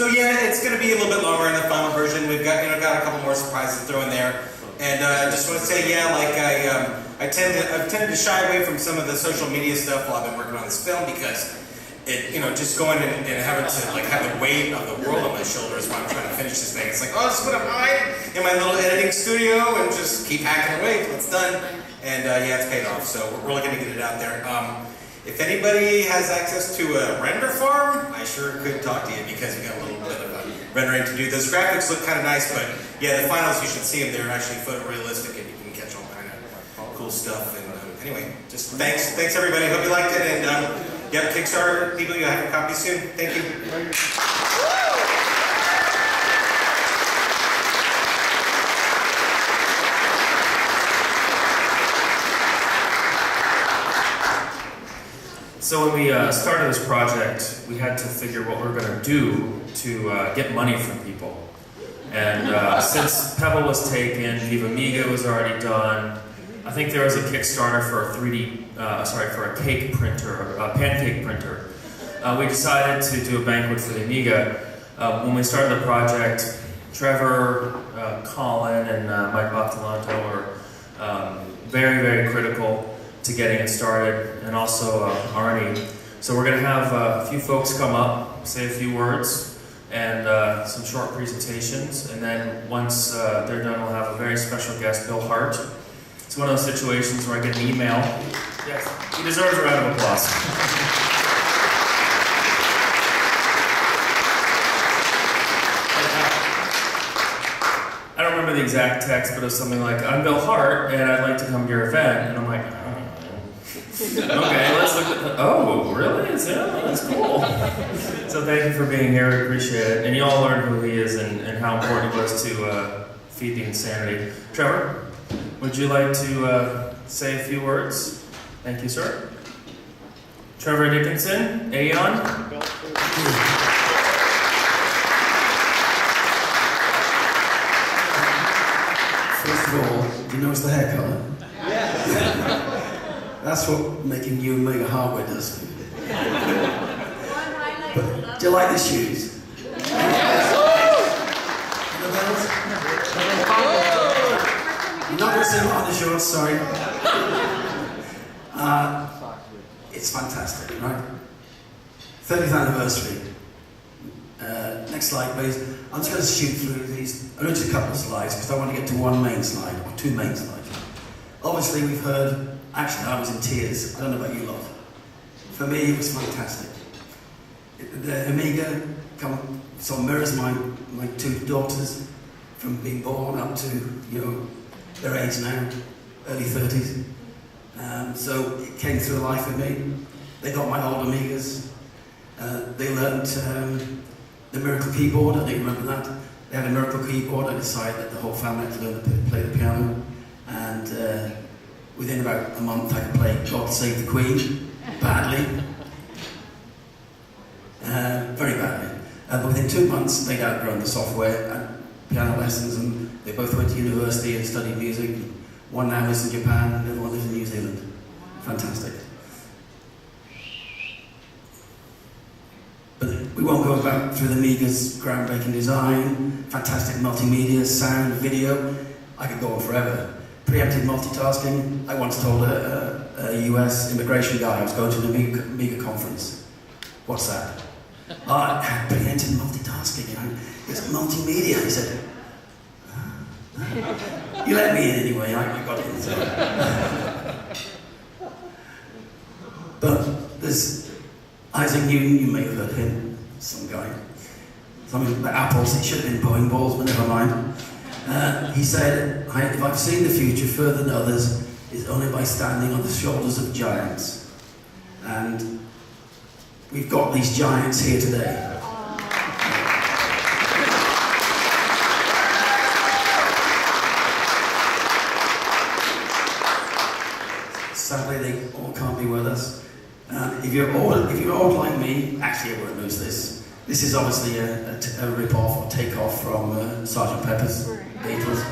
So yeah, it's going to be a little bit longer in the final version. We've got got a couple more surprises to throw in there, and I just want to say, yeah, like I've tended to shy away from some of the social media stuff while I've been working on this film because it, just going and having to like have the weight of the world on my shoulders while I'm trying to finish this thing. It's like, oh, this is what I'm hiding in my little editing studio and just keep hacking away till it's done. And yeah, it's paid off. So we're really going to get it out there. If anybody has access to a render farm, I sure could talk to you because we got a little bit of rendering to do. Those graphics look kind of nice, but yeah, the finals, you should see them. They're actually photorealistic and you can catch all kind of cool stuff. And anyway, just thanks everybody. Hope you liked it. And yep, Kickstarter people, you'll have your copy soon. Thank you. So when we started this project, we had to figure what we were going to do to get money from people. And since Pebble was taken, Viva Amiga was already done. I think there was a Kickstarter for a for a cake printer, a pancake printer. We decided to do a Banquet for the Amiga. When we started the project, Trevor, Colin, and Mike Boctolanto were very, very critical to getting it started, and also Arnie. So we're going to have a few folks come up, say a few words, and some short presentations, and then once they're done, we'll have a very special guest, Bill Hart. It's one of those situations where I get an email. Yes, he deserves a round of applause. I don't remember the exact text, but it was something like, I'm Bill Hart, and I'd like to come to your event. And I'm like, okay, let's look at oh, really? It's him? That's cool. So thank you for being here, we appreciate it. And you all learned who he is and how important it was to feed the insanity. Trevor, would you like to say a few words? Thank you, sir. Trevor Dickerson, A-EON. First of all, do you notice the hair colour? Yeah. That's what making new Amiga hardware does. But do you like the shoes? Yes. You're not going to see them on the shorts, sorry. It's fantastic, right? 30th anniversary. Next slide, please. I'm just going to shoot through these. I'm going to do a couple of slides because I want to get to one main slide, or two main slides. Obviously, we've heard, actually, I was in tears. I don't know about you lot. For me, it was fantastic. The Amiga sort of mirrors my two daughters from being born up to, their age now, early 30s. So it came through life with me. They got my old Amigas. They learned the Miracle keyboard, I think you remember that. They had a Miracle keyboard. I decided that the whole family had to learn to play the piano. And within about a month I could play God Save the Queen, badly. Very badly. But within 2 months they'd outgrown the software and piano lessons, and they both went to university and studied music. One now lives in Japan, and the other one lives in New Zealand. Fantastic. But we won't go back through the Amiga's groundbreaking design, fantastic multimedia, sound, video. I could go on forever. Preemptive multitasking. I once told a US immigration guy I was going to an Amiga conference. What's that? Preemptive multitasking. It's multimedia. He said, you let me in anyway. I got in. So. But there's Isaac Newton, you may have heard him, some guy. Something about apples, it should have been bowling balls, but never mind. He said, if I've seen the future further than others, it's only by standing on the shoulders of giants. And we've got these giants here today. Sadly, they all can't be with us. If you're old like me, actually I won't lose this. This is obviously a rip-off or take-off from Sgt. Pepper's Beatles.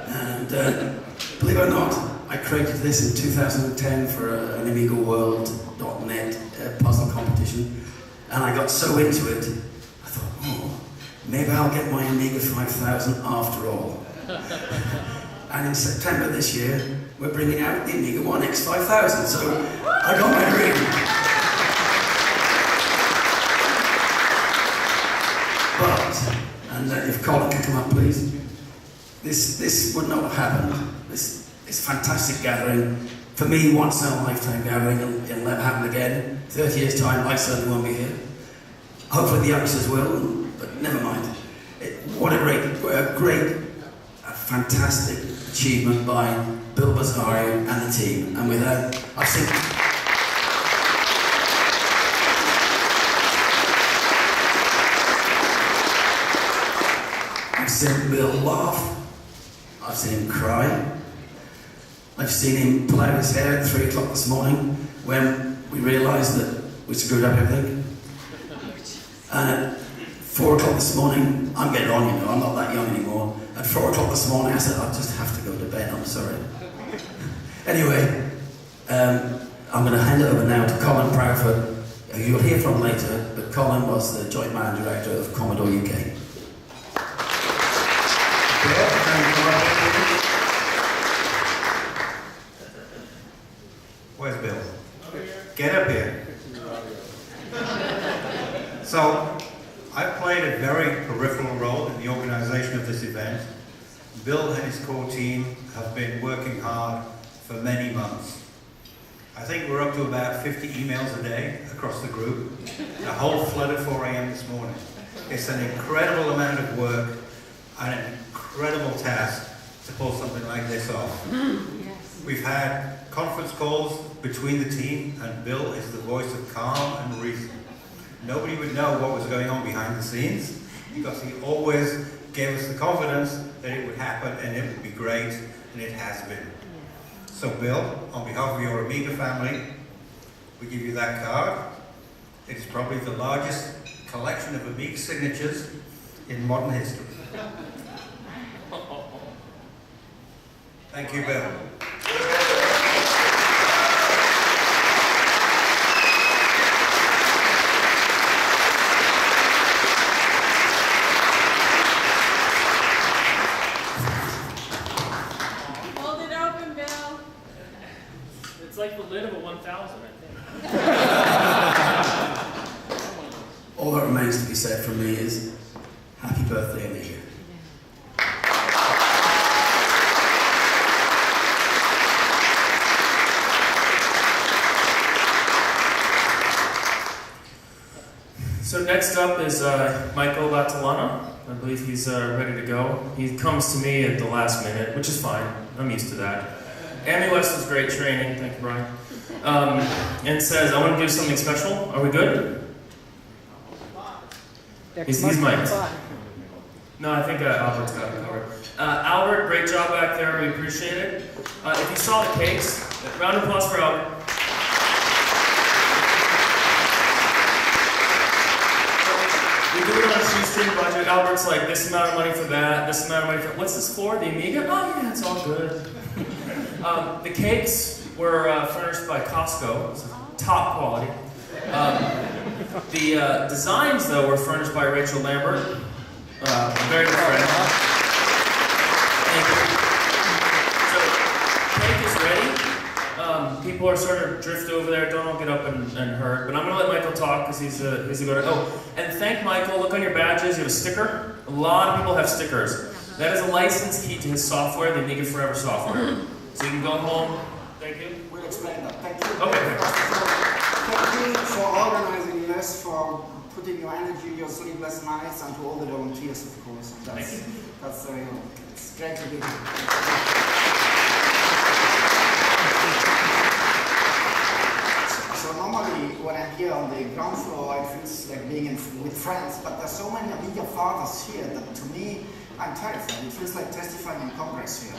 And believe it or not, I created this in 2010 for an AmigaWorld.net puzzle competition. And I got so into it, I thought, oh, maybe I'll get my Amiga 5000 after all. And in September this year, we're bringing out the Amiga 1X 5000, so I got my dream. But, and if Colin can come up please, this would not have happened. This fantastic gathering, for me, once in a lifetime gathering, it'll never happen again. 30 years time, I certainly won't be here. Hopefully the youngsters will, but never mind. What a great, fantastic achievement by Bill Bazzario and the team. And with that, I've seen Bill laugh, I've seen him cry, I've seen him pull out his hair at 3 o'clock this morning when we realised that we screwed up everything. And at 4 o'clock this morning, I'm getting on, you know, I'm not that young anymore. At 4 o'clock this morning, I said, I just have to go to bed, I'm sorry. Anyway, I'm going to hand it over now to Colin Proudfoot, who you'll hear from later, but Colin was the Joint Managing Director of Commodore UK. Where's Bill? Get up here. So, I've played a very peripheral role in the organisation of this event. Bill and his core team have been working hard for many months. I think we're up to about 50 emails a day across the group. A whole flood at 4 a.m. this morning. It's an incredible amount of work and an incredible task to pull something like this off. Yes. We've had conference calls between the team, and Bill is the voice of calm and reason. Nobody would know what was going on behind the scenes because he always gave us the confidence that it would happen and it would be great, and it has been. So Bill, on behalf of your Amiga family, we give you that card. It is probably the largest collection of Amiga signatures in modern history. Thank you, Bill. Hold it open, Bill. It's like the lid of a 1000, I think. All that remains to be said from me is, happy birthday, Amiga. So next up is Michael Batalana. I believe he's ready to go. He comes to me at the last minute, which is fine. I'm used to that. AmiWest was great training, thank you, Brian. And says, I want to do something special. Are we good? He's mic'd. No, I think Albert's got it covered. Albert, great job back there. We appreciate it. If you saw the cakes, round of applause for Albert. We do it on a shoestring budget. Albert's like, this amount of money for that, this amount of money for... What's this for? The Amiga? Oh yeah, it's all good. The cakes were furnished by Costco. So top quality. The designs, though, were furnished by Rachel Lambert. A very good friend. Thank you. So, cake is ready. People are sort of drift over there. Don't all get up and hurt. But I'm going to let Michael talk because he's a good... Oh, and thank Michael. Look on your badges. You have a sticker. A lot of people have stickers. That is a license key to his software, the Amiga Forever software. So you can go home. Thank you. We'll explain that. Thank you. Okay. Thank you for organizing this, for putting your energy, your sleepless nights, and to all the volunteers, of course. That's very good. It's great to be here. So normally, when I'm here on the ground floor, it feels like being with friends, but there's so many Amiga fathers here that to me, I'm terrified. It feels like testifying in Congress here.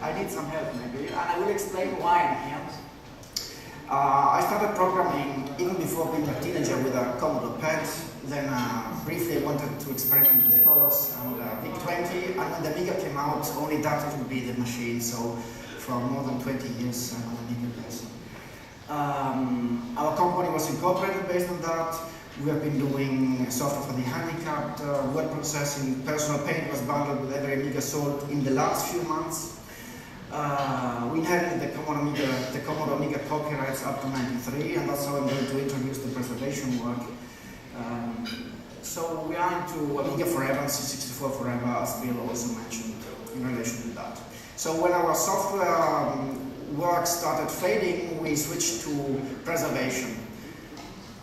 I need some help maybe, and I will explain why I'm here. I started programming even before being a teenager with a Commodore PET, then briefly wanted to experiment with colors and VIC-20, and when the Amiga came out, only that would be the machine, so for more than 20 years I'm an Amiga person. Our company was incorporated based on that. We have been doing software for the handicapped, word processing. Personal paint was bundled with every Amiga sold in the last few months. We inherited the Commodore Amiga copyrights up to '93, and that's how I'm going to introduce the preservation work. So we are into Amiga Forever and C64 Forever, as Bill also mentioned in relation to that. So when our software work started fading, we switched to preservation.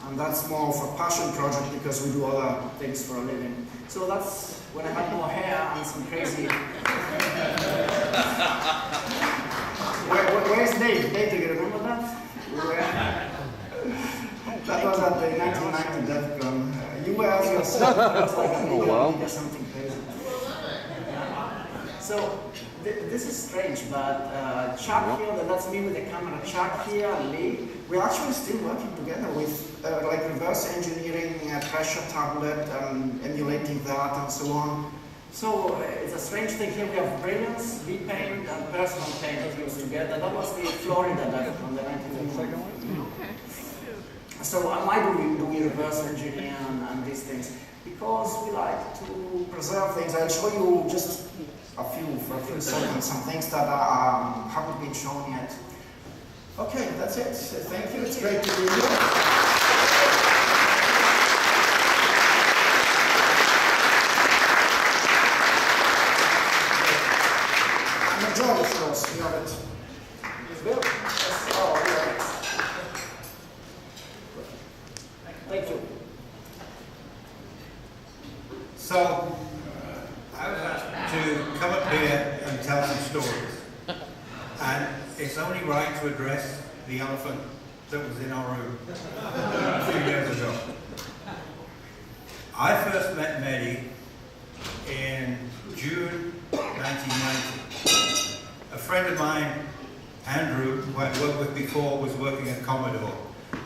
And that's more of a passion project because we do other things for a living. So that's when I had more hair and some crazy... Where's Dave? Dave, do you remember that? That was at the 1990 DEFCON. You were as yourself. Oh, wow. Something crazy. So this is strange, but Chuck here, that's me with the camera. Chuck here and Lee, we're actually still working together with like reverse engineering pressure tablet, emulating that and so on. So it's a strange thing here. We have Brilliance, V-Paint, and Personal Paint used together. That was the Florida DEFCON, the 1991. Okay. So why do we reverse engineer and these things? Because we like to preserve things. I'll show you just for a few seconds, some things that haven't been shown yet. Okay, that's it. Thank you. It's great to be here. Enjoy, of course. You have it. Bill? Yes. Oh, yeah. Thank you. So, I was asked to come up here and tell some stories. And it's only right to address the elephant that was in our room a few years ago. I first met Mehdi in June 1990. A friend of mine, Andrew, who I'd worked with before, was working at Commodore.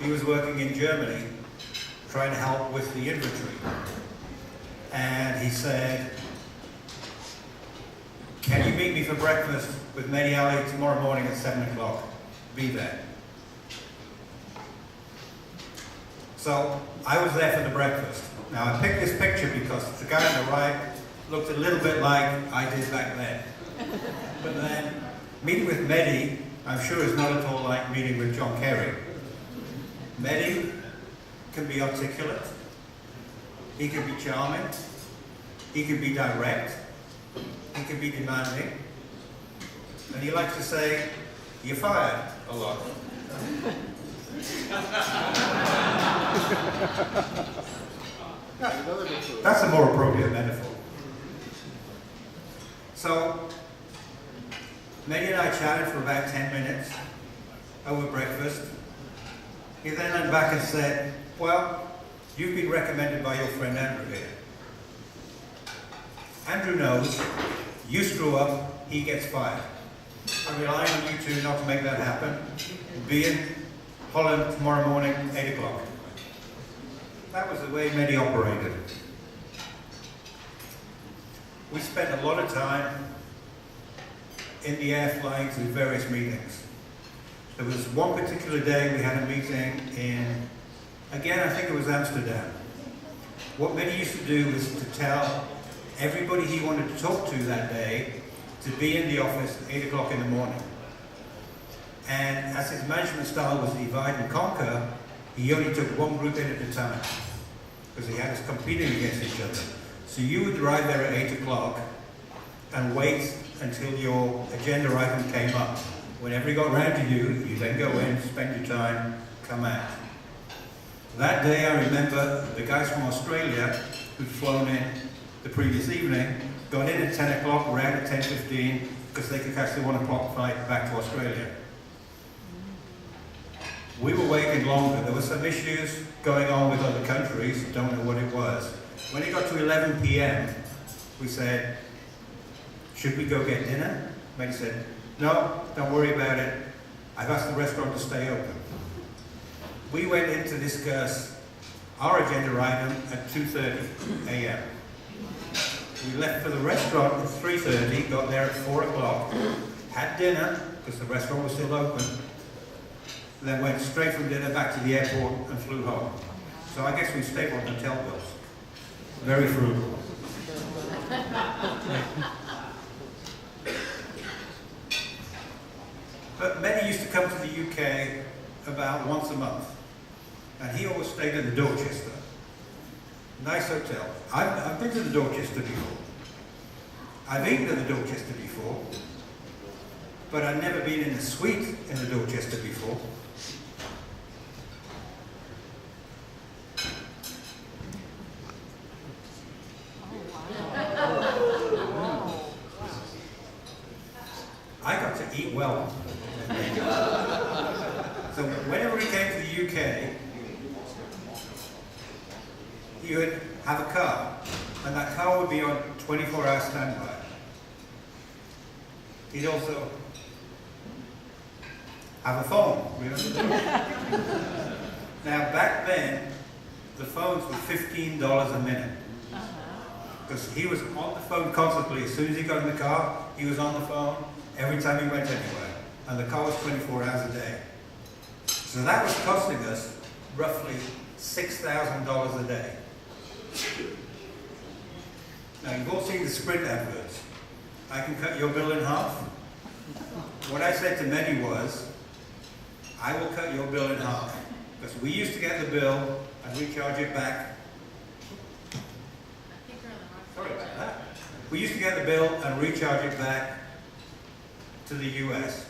He was working in Germany, trying to help with the inventory. And he said, "Can you meet me for breakfast with Mehdi Ali tomorrow morning at 7 o'clock? Be there." So I was there for the breakfast. Now I picked this picture because the guy on the right looked a little bit like I did back then. But then meeting with Mehdi, I'm sure is not at all like meeting with John Kerry. Mehdi can be articulate, he can be charming, he can be direct, he can be demanding, and he likes to say, "You're fired," a lot. That's a more appropriate metaphor. So, Mehdi and I chatted for about 10 minutes over breakfast. He then went back and said, "Well, you've been recommended by your friend Andrew here. Andrew knows, you screw up, he gets fired. I rely on you two not to make that happen. Be in Holland tomorrow morning, 8 o'clock. That was the way Mehdi operated. We spent a lot of time in the air flying to various meetings. There was one particular day we had a meeting in, again, I think it was Amsterdam. What Mehdi used to do was to tell everybody he wanted to talk to that day to be in the office at 8 o'clock in the morning. And as his management style was divide and conquer, he only took one group in at a time, because he had us competing against each other. So you would arrive there at 8 o'clock and wait until your agenda item came up. Whenever he got round to you, you then go in, spend your time, come out. That day I remember the guys from Australia who'd flown in the previous evening, got in at 10 o'clock, around at 10:15, because they could catch the 1 o'clock flight back to Australia. We were waiting longer. There were some issues going on with other countries, don't know what it was. When it got to 11 p.m., we said, "Should we go get dinner?" Mehdi said, "No, don't worry about it. I've asked the restaurant to stay open." We went in to discuss our agenda item at 2:30 a.m. We left for the restaurant at 3:30, got there at 4 o'clock, had dinner, because the restaurant was still open, then went straight from dinner back to the airport and flew home. So I guess we stayed on hotel bills. Very frugal. But many used to come to the UK about once a month. And he always stayed in the Dorchester. Nice hotel. I've been to the Dorchester before. I've eaten at the Dorchester before. But I've never been in a suite in the Dorchester before. I got to eat well. So whenever he came to the UK, he would have a car, and that car would be on 24-hour standby. He'd also have a phone. Now back then, the phones were $15 a minute. Because he was on the phone constantly. As soon as he got in the car, he was on the phone every time he went anywhere. And the car was 24 hours a day. So that was costing us roughly $6,000 a day. Now you've all seen the Sprint adverts. I can cut your bill in half. What I said to many was, I will cut your bill in half. Because we used to get the bill and recharge it back. Sorry about that. We used to get the bill and recharge it back to the US.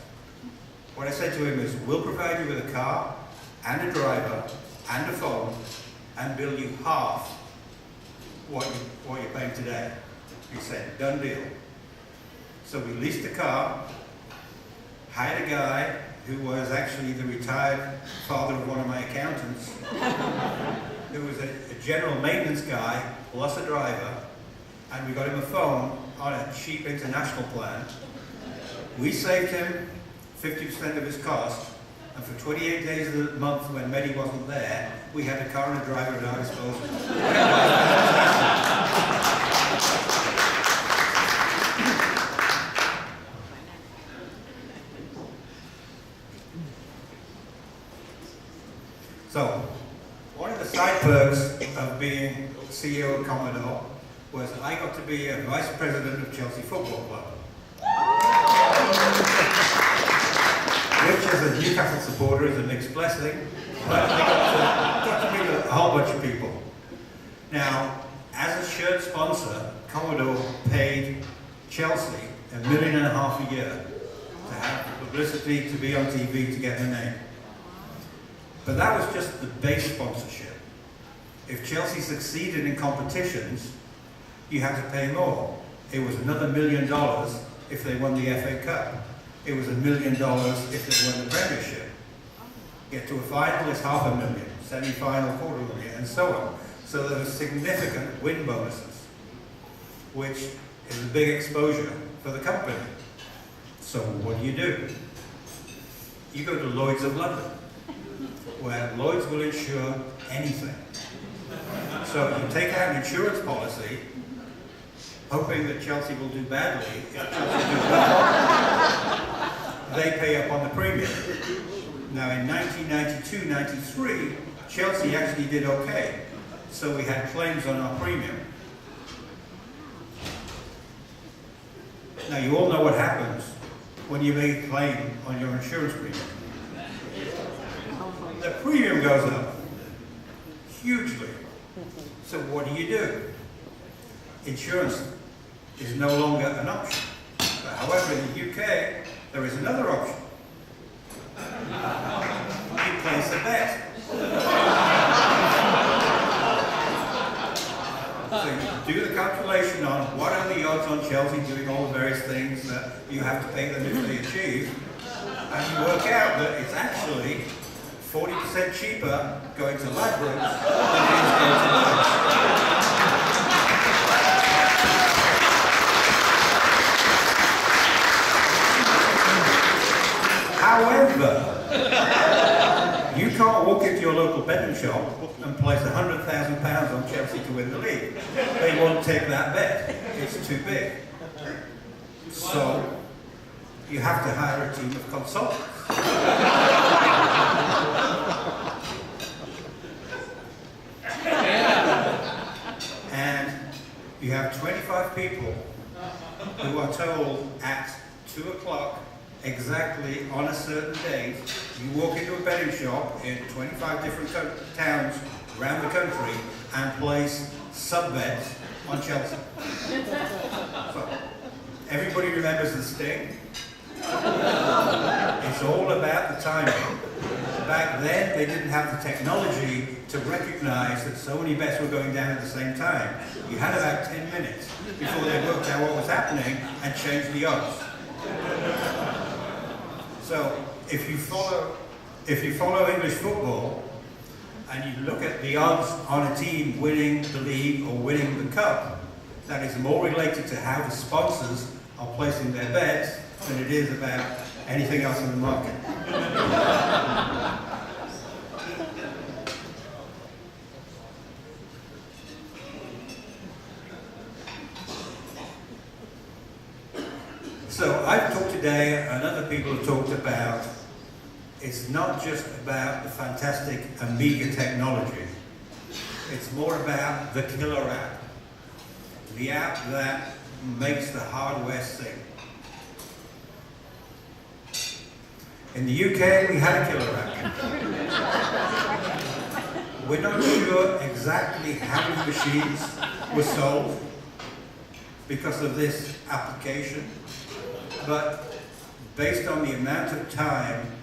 What I said to him is, we'll provide you with a car and a driver and a phone and bill you half what you're paying today. He said, done deal. So we leased a car, hired a guy who was actually the retired father of one of my accountants, who was a general maintenance guy plus a driver, and we got him a phone on a cheap international plan. We saved him 50% of his cost, and for 28 days of the month when Mehdi wasn't there, we had a car and a driver at our disposal. So, one of the side perks of being CEO of Commodore was I got to be a vice president of Chelsea Football Club. Which, as a Newcastle supporter, is a mixed blessing, but I got to meet a whole bunch of people. Now, as a shirt sponsor, Commodore paid Chelsea $1.5 million a year to have publicity, to be on TV, to get the name. But that was just the base sponsorship. If Chelsea succeeded in competitions, you had to pay more. It was another $1 million if they won the FA Cup. It was $1 million if they won the Premiership. Get to a final, it's $500,000, semi-final, $250,000, and so on. So there were significant win bonuses, which is a big exposure for the company. So what do? You go to Lloyd's of London, where Lloyd's will insure anything. So you take out an insurance policy, hoping that Chelsea will do badly. If Chelsea do well, they pay up on the premium. Now in 1992-93, Chelsea actually did okay. So we had claims on our premium. Now you all know what happens when you make a claim on your insurance premium. The premium goes up hugely. So what do? Insurance is no longer an option. But however, in the UK, there is another option. You place a bet. So you do the calculation on what are the odds on Chelsea doing all the various things that you have to pay them if they achieve, and you work out that it's actually 40% cheaper going to Ladbrokes than it is going to Lloyd's. However, you can't walk into your local betting shop and place £100,000 on Chelsea to win the league. They won't take that bet. It's too big. So, you have to hire a team of consultants. 25 people who are told at 2 o'clock exactly on a certain date, you walk into a betting shop in 25 different towns around the country and place sub-bets on Chelsea. So, everybody remembers the Sting. It's all about the timing. Back then, they didn't have the technology to recognize that so many bets were going down at the same time. You had about 10 minutes before they worked out what was happening and changed the odds. So, if you follow English football and you look at the odds on a team winning the league or winning the cup, that is more related to how the sponsors are placing their bets than it is about anything else in the market. So I've talked today, and other people have talked about, it's not just about the fantastic Amiga technology. It's more about the killer app. The app that makes the hardware sing. In the UK, we had a killer app. We're not sure exactly how many machines were sold because of this application, but based on the amount of time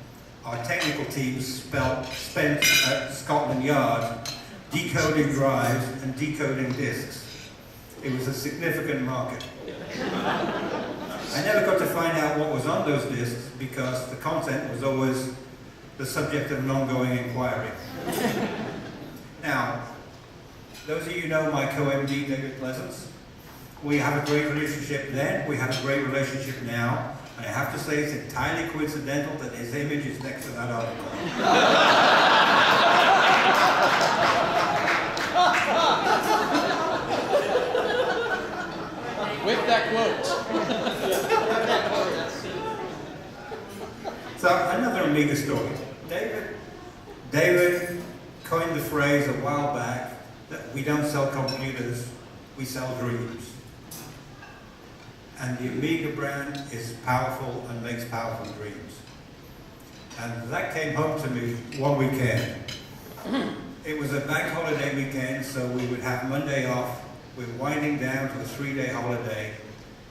our technical teams spent at Scotland Yard decoding drives and decoding disks, it was a significant market. I never got to find out what was on those disks because the content was always the subject of an ongoing inquiry. Now, those of you who know my co-MD, David Pleasance, we have a great relationship then, we have a great relationship now, and I have to say it's entirely coincidental that his image is next to that article. With that quote. So, another Amiga story. David coined the phrase a while back that we don't sell computers, we sell dreams. And the Amiga brand is powerful and makes powerful dreams. And that came home to me one weekend. It was a bank holiday weekend, so we would have Monday off. We're winding down to a 3-day holiday,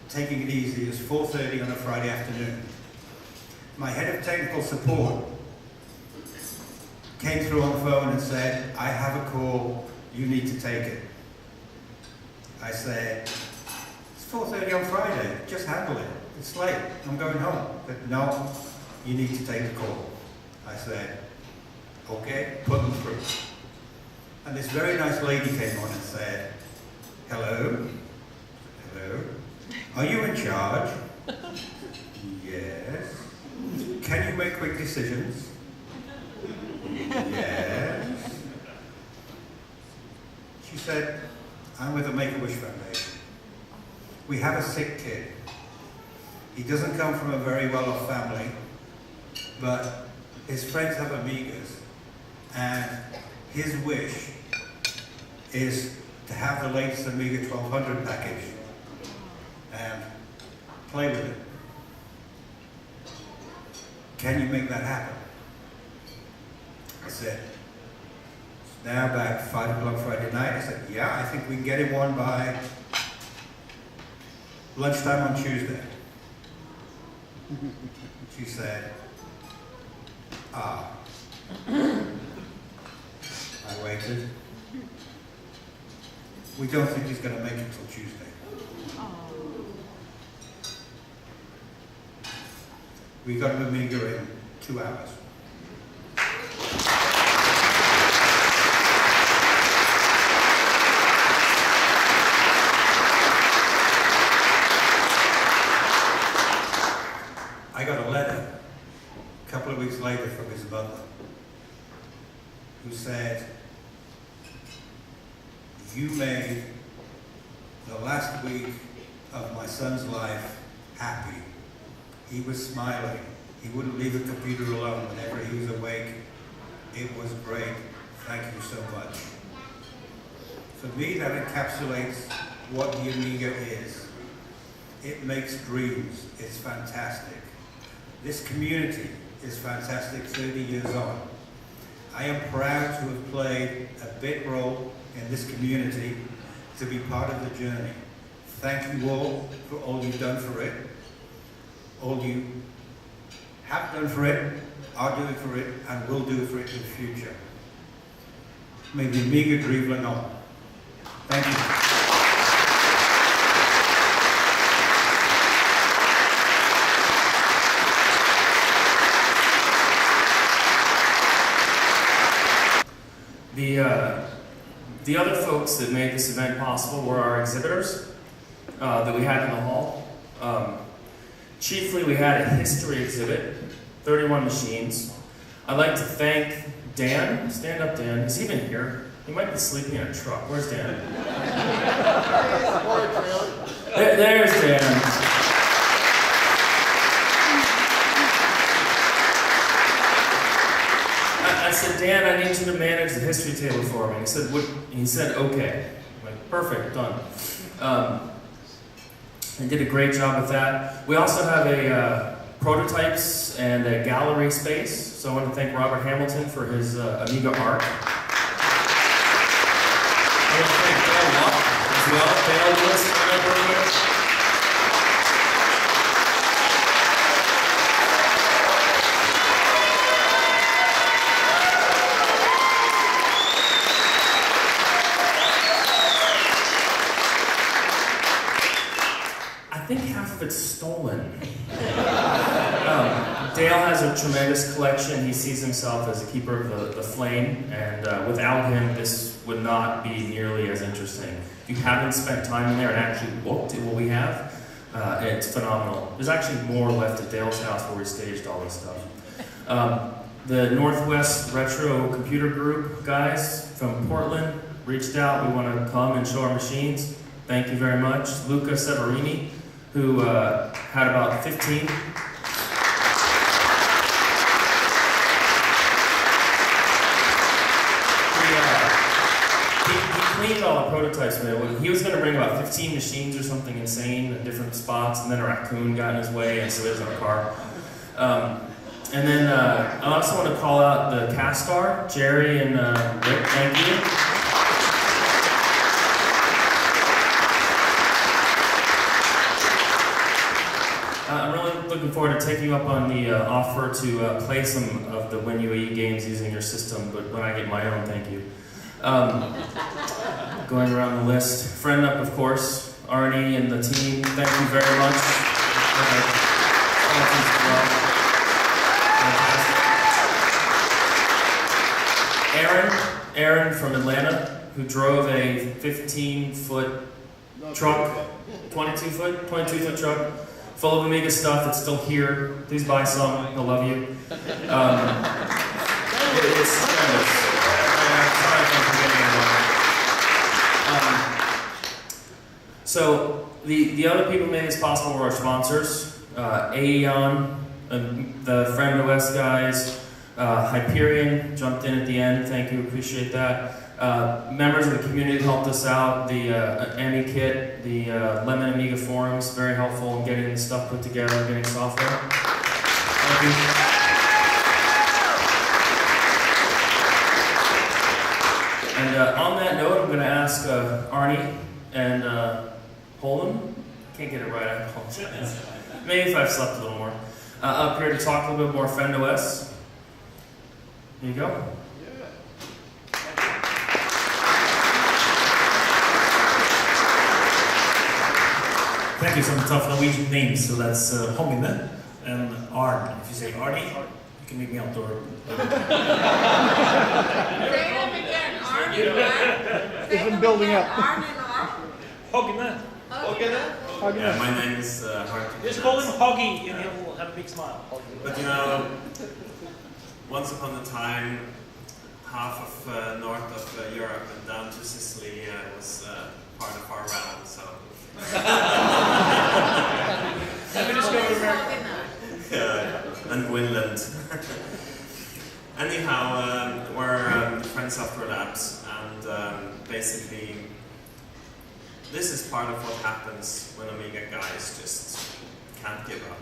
taking it easy. It's 4:30 on a Friday afternoon. My head of technical support came through on the phone and said, I have a call, you need to take it. I said, it's 4:30 on Friday, just handle it. It's late, I'm going home. But no, you need to take the call. I said, okay, put them through. And this very nice lady came on and said, hello? Hello? Are you in charge? Yes. Can you make quick decisions? Yes. She said, I'm with the Make-A-Wish Foundation. We have a sick kid. He doesn't come from a very well-off family, but his friends have Amigas, and his wish is to have the latest Amiga 1200 package and play with it. Can you make that happen? I said, it's now about 5 o'clock Friday night. I said, yeah, I think we can get him one by lunchtime on Tuesday. She said, ah. I waited. We don't think he's going to make it till Tuesday. We got an Amiga in 2 hours. I got a letter a couple of weeks later from his mother who said, you made the last week of my son's life happy. He was smiling. He wouldn't leave the computer alone whenever he was awake. It was great. Thank you so much. For me, that encapsulates what the Amiga is. It makes dreams. It's fantastic. This community is fantastic 30 years on. I am proud to have played a big role in this community, to be part of the journey. Thank you all for all you've done for it, all you have done for it, are doing for it, and will do for it in the future. May the Amiga dream on. Thank you. The other folks that made this event possible were our exhibitors that we had in the hall. Chiefly, we had a history exhibit, 31 machines. I'd like to thank Dan. Stand up, Dan. Is he even here? He might be sleeping in a truck. Where's Dan? There's Dan. I said, Dan, I need you to manage the history table for me. He said, what? He said, okay. I'm like, perfect, done. And did a great job with that. We also have a prototypes and a gallery space. So I want to thank Robert Hamilton for his Amiga art. I want to thank Dale Locke as well. Dale, you want to stand up real quick? I think half of it's stolen. Dale has a tremendous collection. He sees himself as a keeper of the flame, and without him, this would not be nearly as interesting. If you haven't spent time in there and actually looked at what we have, it's phenomenal. There's actually more left at Dale's house where we staged all this stuff. The Northwest Retro Computer Group guys from Portland reached out. We want to come and show our machines. Thank you very much. Luca Severini, who had about 15. He cleaned all the prototypes, man. He was going to bring about 15 machines or something insane at different spots, and then a raccoon got in his way, and so he was in a car. And then I also want to call out the cast star, Jerry and Rick. Thank you. I'm really looking forward to taking you up on the offer to play some of the WinUAE games using your system, but when I get my own, thank you. Going around the list, FriendUP, of course, Arnie and the team, thank you very much. Aaron from Atlanta, who drove a 15-foot truck, 22-foot truck, full of Amiga stuff that's still here. Please buy some. I love you. It's tremendous. Sorry if I'm forgetting anyone. So the other people who made this possible were our sponsors, A-EON, the FriendOS guys, Hyperion jumped in at the end. Thank you, appreciate that. Members of the community helped us out. The AmiKit, the Lemon Amiga forums, very helpful in getting stuff put together, getting software. Thank you. And on that note, I'm going to ask Arnie and Holden. Can't get it right, I apologize. Maybe if I've slept a little more. Up here to talk a little bit more FriendOS. Here you go. Thank you. Some tough Norwegian names, so that's Homine and Arn. If you say Arnie, you can make me outdoor. Say them again, Arn and Arn. Say them building up. Arn and Arn. Homine. Yeah, my name is hard to Just call him Hoggy and he'll have a big smile. But you know, once upon a time, half of north of Europe and down to Sicily was part of our realm, so. And Greenland. Anyhow, we're Friend Software Labs, and basically this is part of what happens when Amiga guys just can't give up.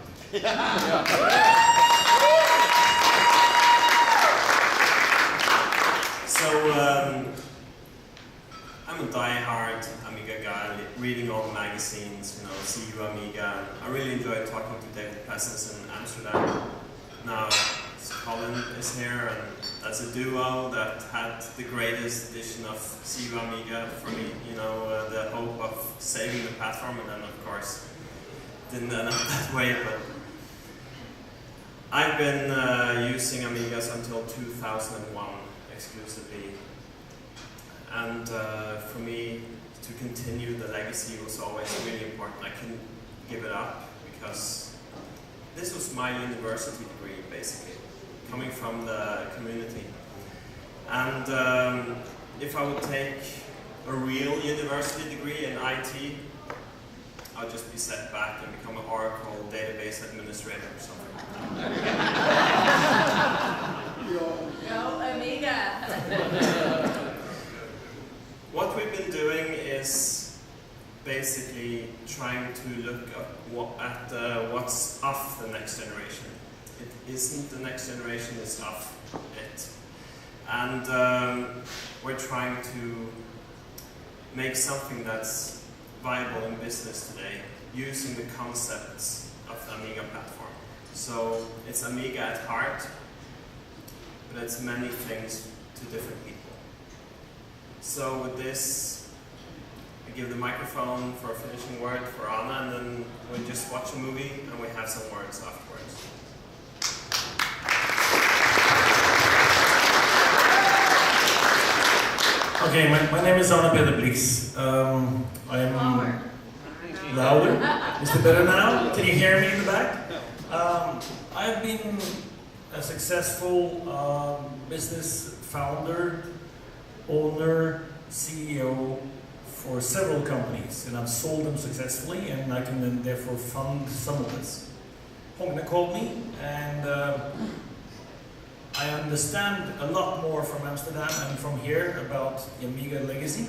So I'm a die-hard Amiga guy, reading all the magazines, you know, Viva Amiga. I really enjoy talking to David Pessens in Amsterdam. Now Colin is here, and that's a duo that had the greatest edition of Viva Amiga for me. You know, the hope of saving the platform, and then of course didn't end up that way. But I've been using Amigas until 2001 exclusively, and for me to continue the legacy was always really important. I couldn't give it up because this was my university degree, basically, coming from the community. And if I would take a real university degree in IT, I'll just be set back and become an Oracle database administrator or something. Go Amiga! What we've been doing is basically trying to look at what's of the next generation. It isn't the next generation, it's of it. And we're trying to make something that's viable in business today, using the concepts of the Amiga platform. So it's Amiga at heart, but it's many things to different people. So with this, I give the microphone for a finishing word for Anna, and then we just watch a movie and we have some words afterwards. Okay, my name is Anna Pederblix. I'm louder. Is it better now? Can you hear me in the back? I've been a successful business founder, owner, CEO for several companies, and I've sold them successfully, and I can then therefore fund some of this. Hogne called me, and I understand a lot more from Amsterdam and from here about the Amiga legacy,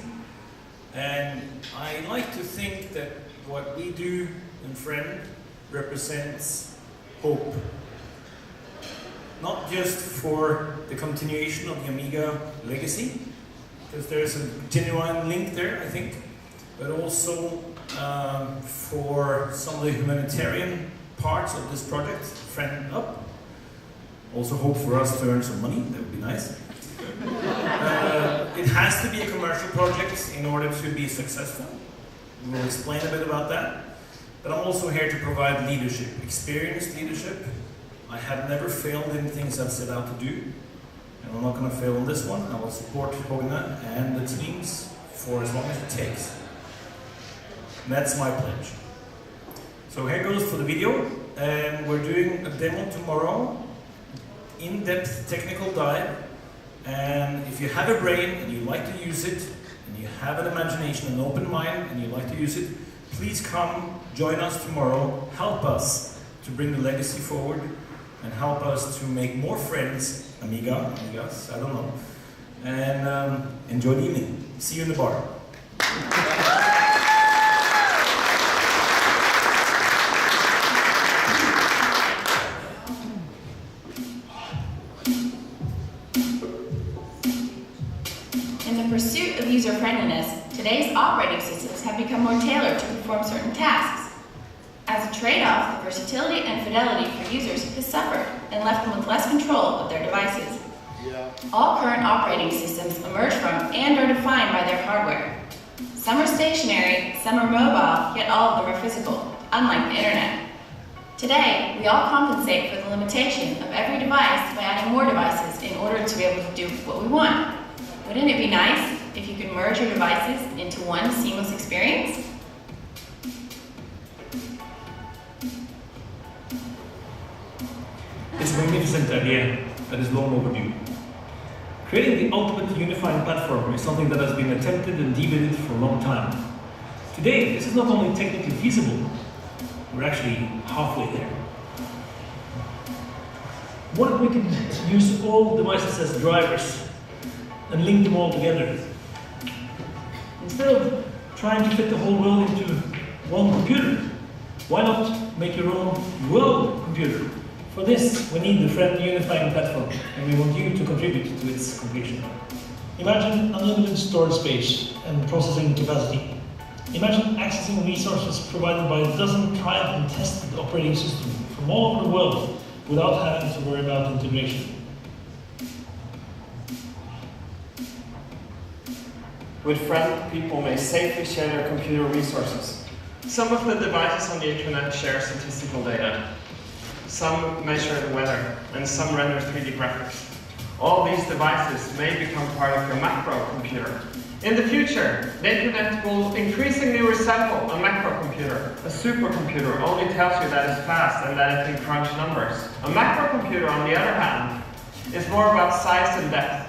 and I like to think that what we do in Friend represents hope. Not just for the continuation of the Amiga legacy, because there's a genuine link there, I think, but also for some of the humanitarian parts of this project, FriendUP. Also hope for us to earn some money, that would be nice. It has to be a commercial project in order to be successful. We will explain a bit about that. But I'm also here to provide leadership, experienced leadership. I have never failed in things I've set out to do. And I'm not going to fail on this one. I will support Hogne and the teams for as long as it takes. And that's my pledge. So here goes for the video. And we're doing a demo tomorrow. In-depth technical dive. And if you have a brain and you like to use it, and you have an imagination, an open mind, and you like to use it, please come, join us tomorrow, help us to bring the legacy forward, and help us to make more friends, Amigas, I don't know, and enjoy the evening. See you in the bar. In the pursuit of user-friendliness, today's operating systems have become more tailored to perform certain tasks. As a trade-off, the versatility and fidelity for users has suffered and left them with less control of their devices. All current operating systems emerge from and are defined by their hardware. Some are stationary, some are mobile, yet all of them are physical, unlike the internet. Today, we all compensate for the limitation of every device by adding more devices in order to be able to do what we want. Wouldn't it be nice if you could merge your devices into one seamless experience? It's a magnificent idea that is long overdue. Creating the ultimate unifying platform is something that has been attempted and debated for a long time. Today, this is not only technically feasible, we're actually halfway there. What if we could use all devices as drivers and link them all together? Instead of trying to fit the whole world into one computer. Why not make your own world computer? For this, we need the Friend Unifying Platform, and we want you to contribute to its completion. Imagine unlimited storage space and processing capacity. Imagine accessing resources provided by a dozen tried and tested operating systems from all over the world without having to worry about integration. With Friend, people may safely share their computer resources. Some of the devices on the internet share statistical data. Some measure the weather, and some render 3D graphics. All these devices may become part of your macro computer. In the future, the internet will increasingly resemble a macro computer. A supercomputer only tells you that it's fast and that it can crunch numbers. A macro computer, on the other hand, is more about size and depth.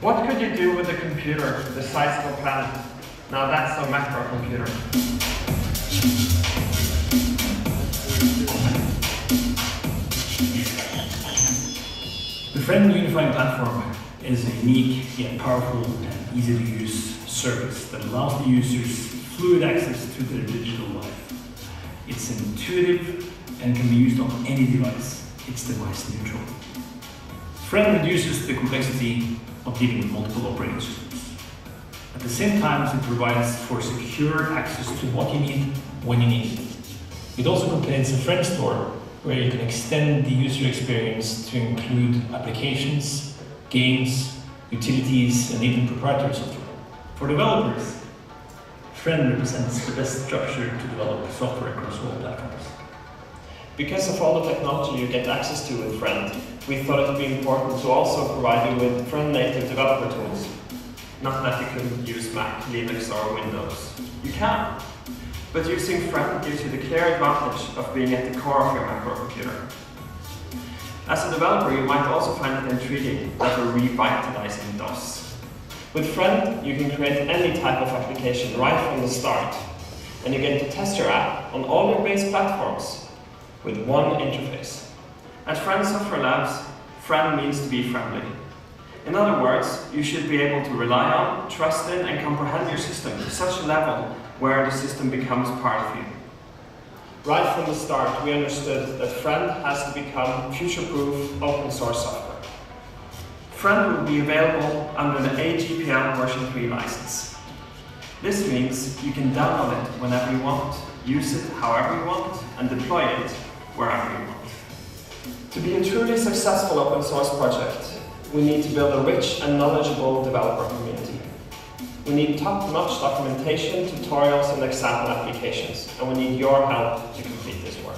What could you do with a computer the size of a planet? Now that's a macro computer. The Friend Unifying Platform is a unique yet powerful and easy to use service that allows the users fluid access to their digital life. It's intuitive and can be used on any device. It's device neutral. Friend reduces the complexity of dealing with multiple operating systems. At the same time, it provides for secure access to what you need when you need it. It also contains a Friend Store where you can extend the user experience to include applications, games, utilities, and even proprietary software. For developers, Friend represents the best structure to develop software across all platforms. Because of all the technology you get access to with Friend, we thought it would be important to also provide you with Friend-native developer tools. Not that you couldn't use Mac, Linux, or Windows. You can. But using Friend gives you the clear advantage of being at the core of your macro computer. As a developer, you might also find it intriguing that we're revitalizing DOS. With Friend, you can create any type of application right from the start, and you get to test your app on all your base platforms with one interface. At Friend Software Labs, Friend means to be friendly. In other words, you should be able to rely on, trust in, and comprehend your system to such a level where the system becomes part of you. Right from the start, we understood that Friend has to become future-proof open source software. Friend will be available under the AGPL version 3 license. This means you can download it whenever you want, use it however you want, and deploy it wherever you want. To be a truly successful open source project, we need to build a rich and knowledgeable developer community. We need top-notch documentation, tutorials, and example applications, and we need your help to complete this work.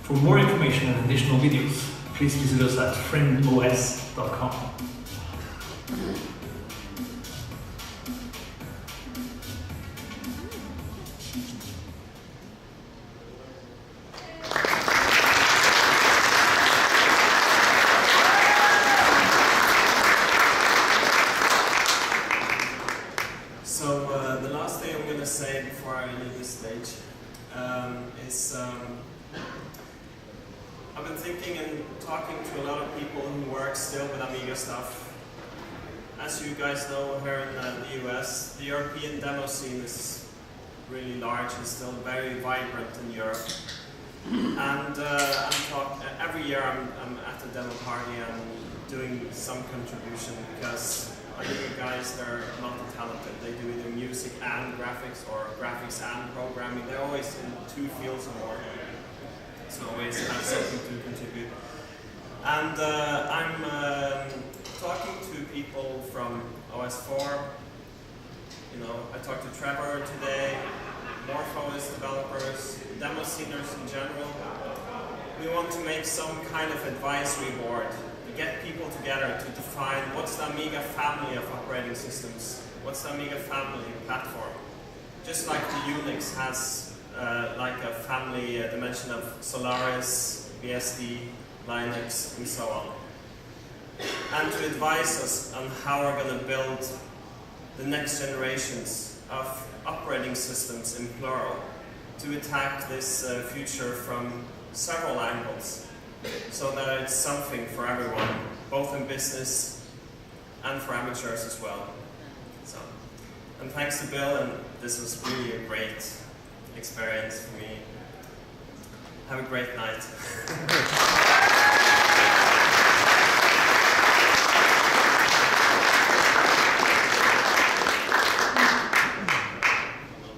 For more information and additional videos, please visit us at friendos.com. So the last thing I'm going to say before I leave this stage is I've been thinking and talking to a lot of people who work still with Amiga stuff. As you guys know, here in the US, the European demo scene is really large and still very vibrant in Europe. And every year I'm at a demo party and doing some contribution because Amiga guys, they're multi-talented. They do either music and graphics or graphics and programming. They're always in two fields or more. So always have something to contribute. And I'm talking to people from OS4. You know, I talked to Trevor today, MorphOS developers, demo sceners in general. We want to make some kind of advisory board to get people together to define what's the Amiga family of operating systems, what's the Amiga family platform. Just like the Unix has like a family dimension of Solaris, BSD, Linux, and so on. And to advise us on how we're going to build the next generations of operating systems in plural to attack this future from several angles, so that it's something for everyone, both in business and for amateurs as well. So, and thanks to Bill, and this was really a great experience for me. Have a great night.